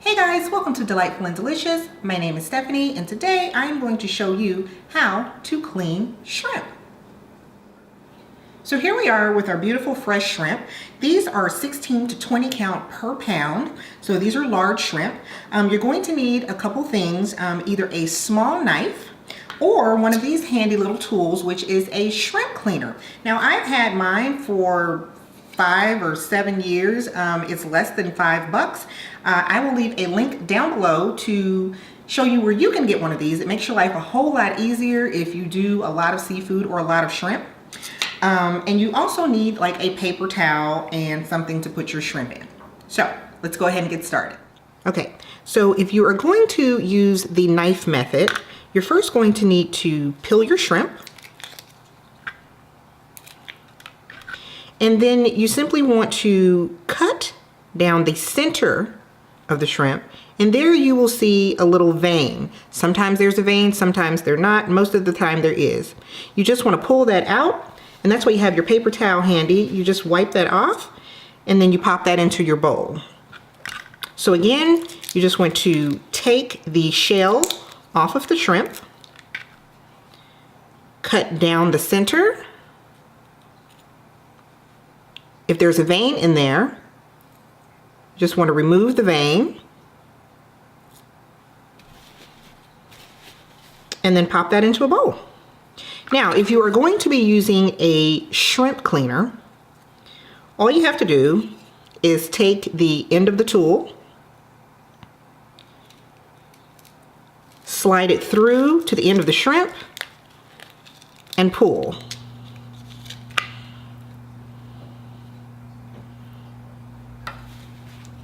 Hey guys, welcome to Delightful and Delicious. My name is Stephanie and today I'm going to show you how to clean shrimp. So here we are with our beautiful fresh shrimp. These are 16 to 20 count per pound. So these are large shrimp. You're going to need a couple things, either a small knife or one of these handy little tools, which is a shrimp cleaner. Now I've had mine for 5 or 7 years. It's less than $5. I will leave a link down below to show you where you can get one of these. It makes your life a whole lot easier if you do a lot of seafood or a lot of shrimp. And you also need like a paper towel and something to put your shrimp in. So let's go ahead and get started. Okay, so if you are going to use the knife method, you're first going to need to peel your shrimp. And then you simply want to cut down the center of the shrimp, and there you will see a little vein. Sometimes there's a vein, sometimes there's not. Most of the time there is. You just want to pull that out, and that's why you have your paper towel handy. You just wipe that off, and then you pop that into your bowl. So again, you just want to take the shell off of the shrimp, cut down the center. If there's a vein in there, you just want to remove the vein and then pop that into a bowl. Now, if you are going to be using a shrimp cleaner, all you have to do is take the end of the tool, slide it through to the end of the shrimp, and pull.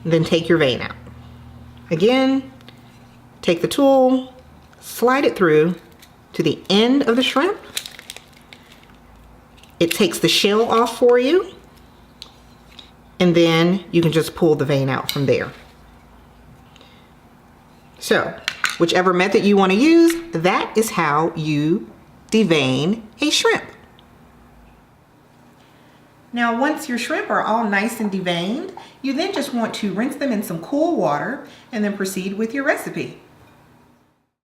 Then take your vein out. Again, take the tool, slide it through to the end of the shrimp. It takes the shell off for you, and then you can just pull the vein out from there. So, whichever method you want to use, that is how you devein a shrimp. Now, once your shrimp are all nice and deveined, you then just want to rinse them in some cool water and then proceed with your recipe.